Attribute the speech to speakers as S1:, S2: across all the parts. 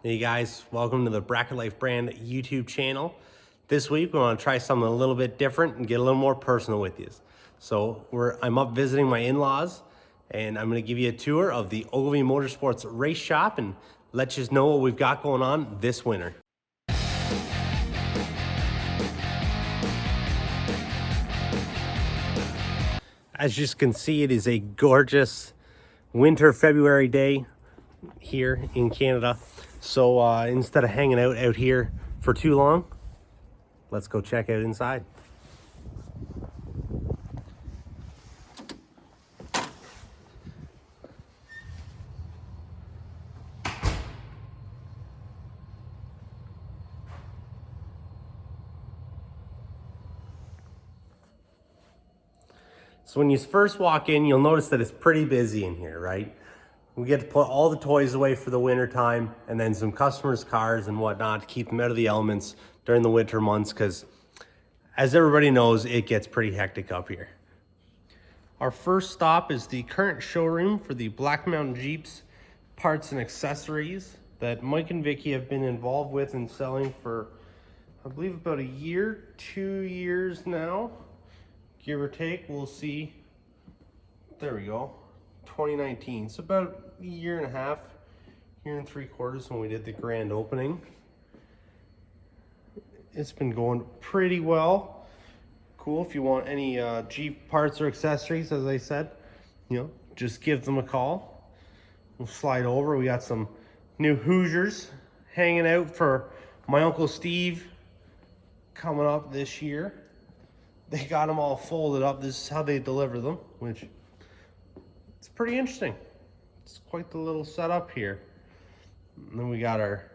S1: Hey guys, welcome to the BracketLife brand YouTube channel. This week we want to try something a little bit different and get a little more personal with you. So I'm up visiting my in-laws and I'm going to give you a tour of the Ogilvie Motorsports race shop and let you know what we've got going on this winter. As you can see, it is a gorgeous winter February day here in Canada. So instead of hanging out here for too long, let's go check out inside. So when you first walk in, you'll notice that it's pretty busy in here, right? We get to put all the toys away for the winter time and then some customers' cars and whatnot to keep them out of the elements during the winter months because as everybody knows, it gets pretty hectic up here. Our first stop is the current showroom for the Black Mountain Jeeps parts and accessories that Mike and Vicky have been involved with and selling for, I believe, about a year, 2 years now, give or take. We'll see. There we go. 2019. It's about a year and a half, year and 3/4 when we did the grand opening. It's been going pretty well. Cool. If you want any Jeep parts or accessories, as I said, just give them a call. We'll slide over. We got some new Hoosiers hanging out for my Uncle Steve coming up this year. They got them all folded up. This is how they deliver them, which it's pretty interesting. It's quite the little setup here. And then we got our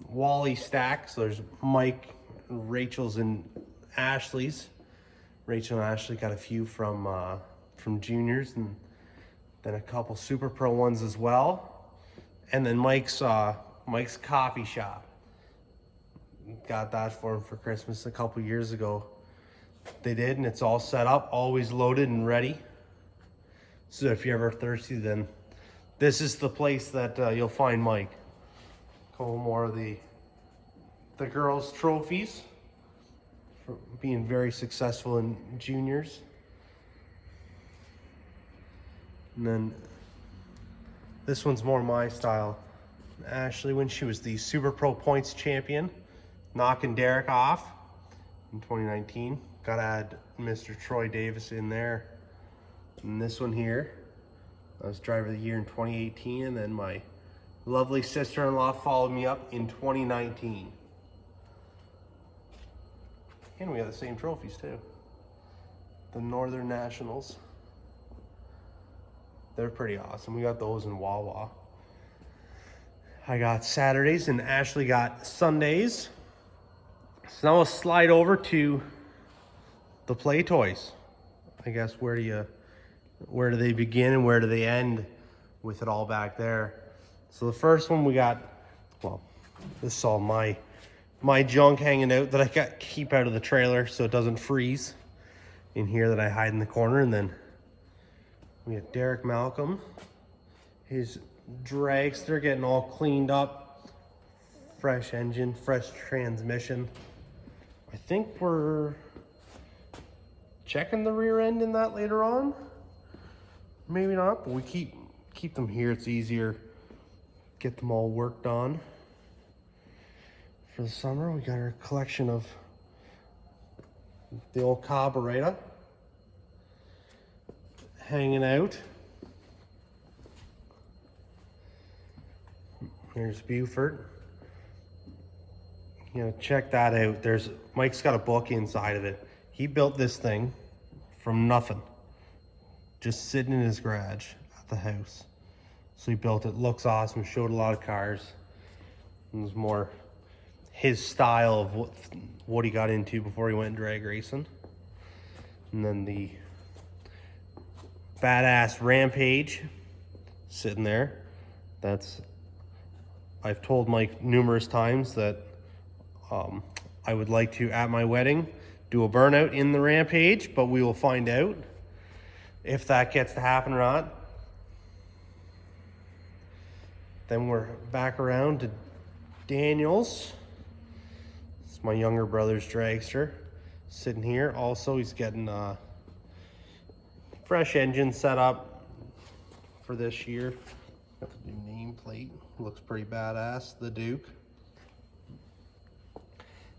S1: Wally stack. So there's Mike, Rachel's, and Ashley's. Rachel and Ashley got a few from juniors, and then a couple Super Pro ones as well. And then Mike's coffee shop. Got that for him for Christmas a couple years ago. They did, and it's all set up, always loaded and ready. So if you're ever thirsty, then this is the place that you'll find Mike. A couple more of the girls' trophies for being very successful in juniors. And then this one's more my style. Ashley, when she was the Super Pro points champion, knocking Derek off in 2019. Gotta add Mr. Troy Davis in there. And this one here, I was driver of the year in 2018, and then my lovely sister-in-law followed me up in 2019. And we have the same trophies too. The Northern Nationals. They're pretty awesome. We got those in Wawa. I got Saturdays and Ashley got Sundays. So now we'll slide over to the play toys. I guess where do they begin and where do they end with it all back there? So the first one we got, well, this is all my junk hanging out that I got keep out of the trailer so it doesn't freeze in here that I hide in the corner. And then we got Derek Malcolm, his dragster getting all cleaned up, fresh engine, fresh transmission. I think we're checking the rear end in that later on. Maybe not, but we keep them here. It's easier. Get them all worked on. For the summer, we got our collection of the old carburetor hanging out. There's Buford. Check that out. Mike's got a book inside of it. He built this thing from nothing, just sitting in his garage at the house. So he built it. Looks awesome. Showed a lot of cars. It was more his style of what he got into before he went drag racing. And then the badass Rampage sitting there. I've told Mike numerous times that I would like to, at my wedding, do a burnout in the Rampage, but we will find out if that gets to happen or not. Then we're back around to Daniels. It's my younger brother's dragster. Sitting here. Also, he's getting a fresh engine set up for this year. Got the new nameplate. Looks pretty badass. The Duke.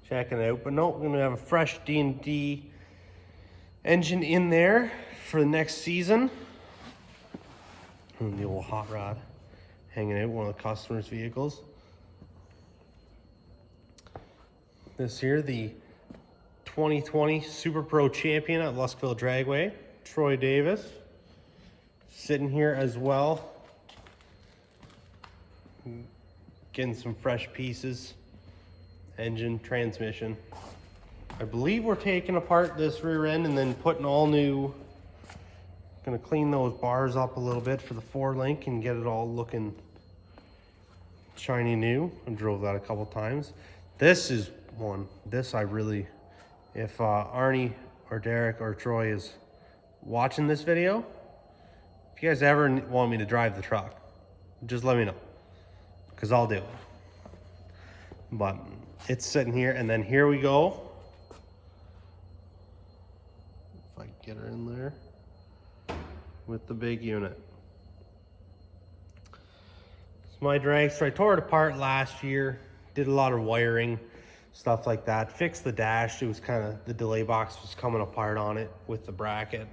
S1: Checking it out. But no, we're going to have a fresh D&D engine in there for the next season. And the old hot rod hanging out, one of the customer's vehicles. This here, the 2020 Super Pro Champion at Luskville Dragway, Troy Davis. Sitting here as well. Getting some fresh pieces. Engine, transmission. I believe we're taking apart this rear end and then putting all new. Gonna clean those bars up a little bit for the 4-link and get it all looking shiny new. I drove that a couple times. This is one. This I really, if Arnie or Derek or Troy is watching this video, if you guys ever want me to drive the truck, just let me know, because I'll do it. But it's sitting here, and then here we go. If I can get her in there with the big unit. It's my dragster. I tore it apart last year, did a lot of wiring, stuff like that. Fixed the dash. It was kind of, the delay box was coming apart on it with the bracket.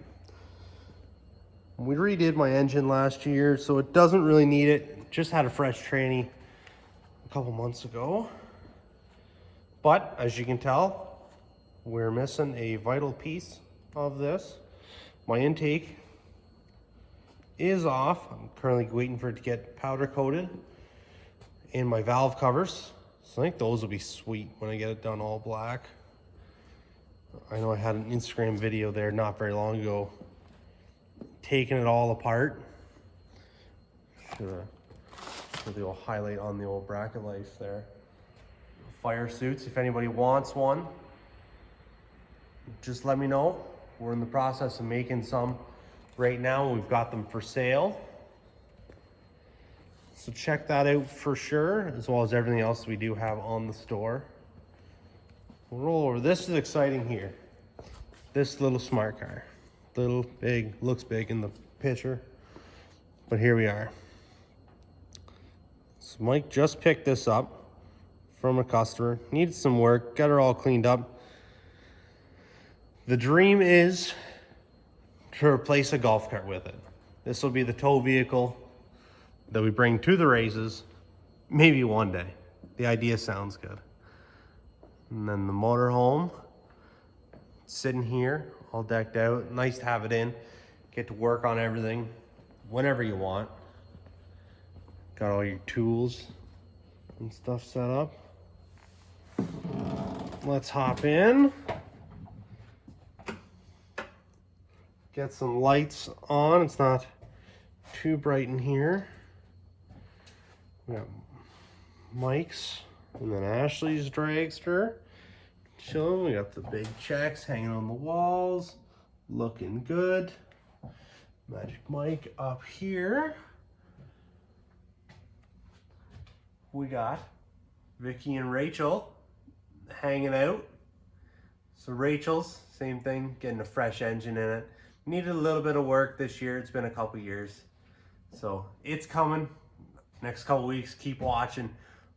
S1: We redid my engine last year, so it doesn't really need it. Just had a fresh tranny a couple months ago. But as you can tell, we're missing a vital piece of this. My intake is off. I'm currently waiting for it to get powder coated in my valve covers. So I think those will be sweet when I get it done all black. I know I had an Instagram video there not very long ago, taking it all apart. Should have the old highlight on the old BracketLife there. Fire suits, if anybody wants one, just let me know. We're in the process of making some right now. We've got them for sale. So check that out for sure, as well as everything else we do have on the store. We'll roll over. This is exciting here. This little smart car. Little, big, looks big in the picture. But here we are. So Mike just picked this up from a customer. Needed some work, got her all cleaned up. The dream is to replace a golf cart with it. This will be the tow vehicle that we bring to the races, maybe one day. The idea sounds good. And then the motorhome, sitting here, all decked out. Nice to have it in. Get to work on everything whenever you want. Got all your tools and stuff set up. Let's hop in. Get some lights on. It's not too bright in here. We got Mike's and then Ashley's dragster. Chilling. We got the big checks hanging on the walls. Looking good. Magic Mike up here. We got Vicky and Rachel hanging out. So Rachel's, same thing, getting a fresh engine in it. Needed a little bit of work this year. It's been a couple years. So it's coming. Next couple weeks, keep watching.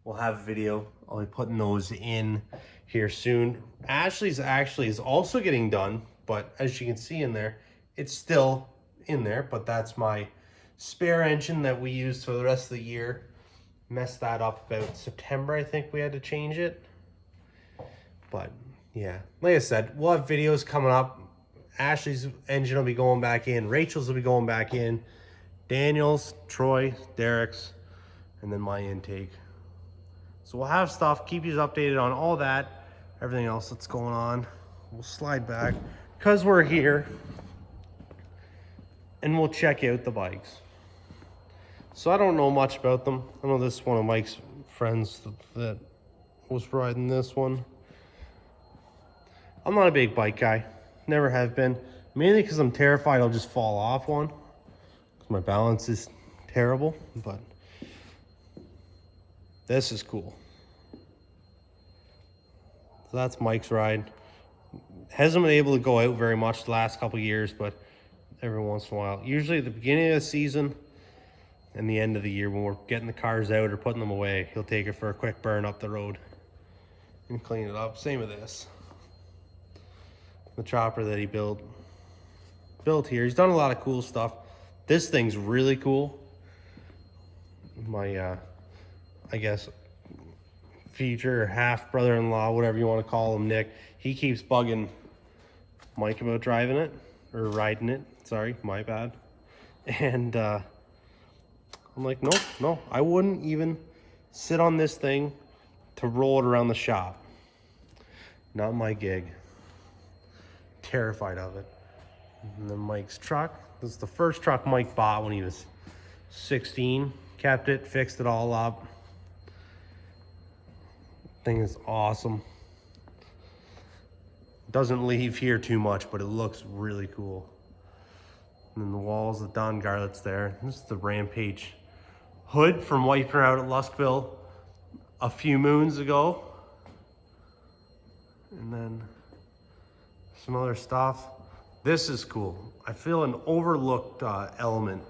S1: We'll have a video. I'll be putting those in here soon. Ashley's actually is also getting done, but as you can see in there, it's still in there, but that's my spare engine that we use for the rest of the year. Messed that up about September, I think we had to change it. But yeah, like I said, we'll have videos coming up. Ashley's engine will be going back in. Rachel's will be going back in. Daniel's, Troy, Derek's, and then my intake. So we'll have stuff, keep you updated on all that, everything else that's going on. We'll slide back because we're here and we'll check out the bikes. So I don't know much about them. I know this is one of Mike's friends that was riding this one. I'm not a big bike guy. Never have been. Mainly because I'm terrified I'll just fall off one. My balance is terrible, but this is cool. So that's Mike's ride. Hasn't been able to go out very much the last couple of years, but every once in a while. Usually at the beginning of the season and the end of the year when we're getting the cars out or putting them away, he'll take it for a quick burn up the road and clean it up. Same with this. The chopper that he built here. He's done a lot of cool stuff. This thing's really cool. My, I guess, future half brother-in-law, whatever you want to call him, Nick, he keeps bugging Mike about driving it, or riding it. Sorry, my bad. And I'm like, no, I wouldn't even sit on this thing to roll it around the shop. Not my gig. Terrified of it. And then Mike's truck. This is the first truck Mike bought when he was 16. Kept it, fixed it all up. Thing is awesome. Doesn't leave here too much, but it looks really cool. And then the walls, the Don Garlett's there. This is the Rampage hood from wiping her out at Luskville a few moons ago. And then some other stuff. This is cool. I feel an overlooked element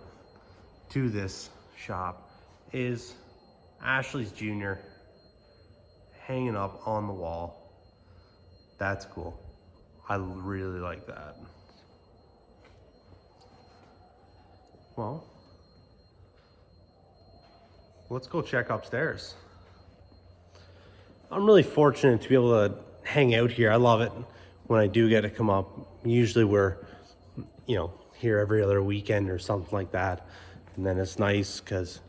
S1: to this shop is Ashley's Jr. hanging up on the wall. That's cool. I really like that. Well, let's go check upstairs. I'm really fortunate to be able to hang out here. I love it when I do get to come up. Usually we're, here every other weekend or something like that. And then it's nice because,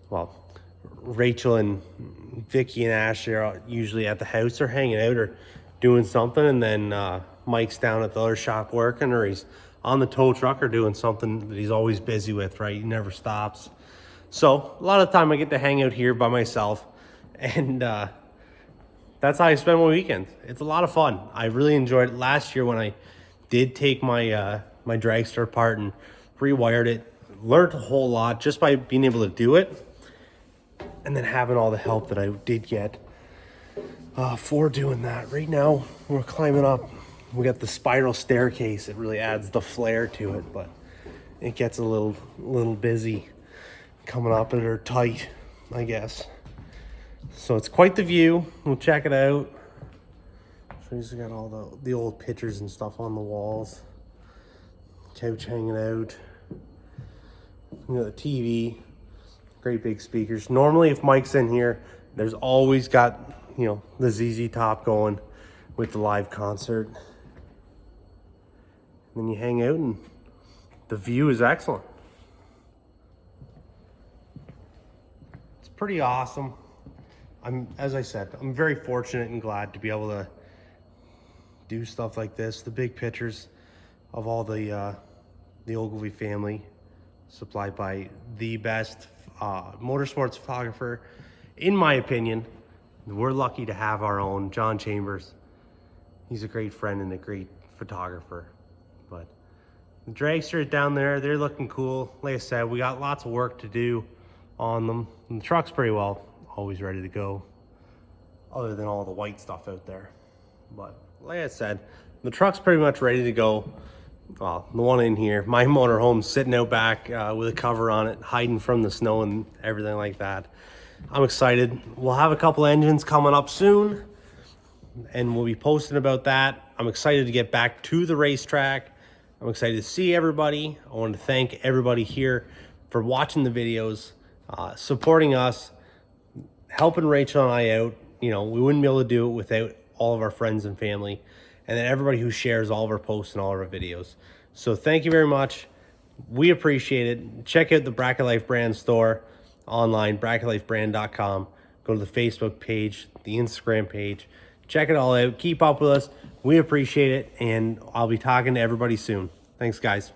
S1: well, Rachel and Vicky and Ashley are usually at the house or hanging out or doing something. And then Mike's down at the other shop working, or he's on the tow truck or doing something that he's always busy with, right? He never stops. So a lot of the time I get to hang out here by myself, and that's how I spend my weekends. It's a lot of fun. I really enjoyed it. Last year when I did take my my dragster apart and rewired it, learned a whole lot just by being able to do it, and then having all the help that I did get for doing that. Right now we're climbing up. We got the spiral staircase. It really adds the flair to it, but it gets a little busy coming up, and they're tight, I guess. So it's quite the view. We'll check it out. So he's got all the old pictures and stuff on the walls. Couch hanging out. You know, the TV. Great big speakers. Normally if Mike's in here, there's always got, the ZZ Top going with the live concert. Then you hang out and the view is excellent. It's pretty awesome. As I said, I'm very fortunate and glad to be able to do stuff like this. The big pictures of all the Ogilvie family, supplied by the best motorsports photographer, in my opinion. We're lucky to have our own John Chambers. He's a great friend and a great photographer. But the dragster down there, they're looking cool. Like I said, we got lots of work to do on them. And the truck's pretty well always ready to go, other than all the white stuff out there. But like I said, the truck's pretty much ready to go. Well, the one in here, my motorhome's sitting out back with a cover on it, hiding from the snow and everything like that. I'm excited. We'll have a couple engines coming up soon, and we'll be posting about that. I'm excited to get back to the racetrack. I'm excited to see everybody. I want to thank everybody here for watching the videos, supporting us, helping Rachel and I out. We wouldn't be able to do it without all of our friends and family, and then everybody who shares all of our posts and all of our videos. So thank you very much. We appreciate it. Check out the BracketLife brand store online, BracketLifeBrand.com. Go to the Facebook page, the Instagram page. Check it all out. Keep up with us. We appreciate it, and I'll be talking to everybody soon. Thanks, guys.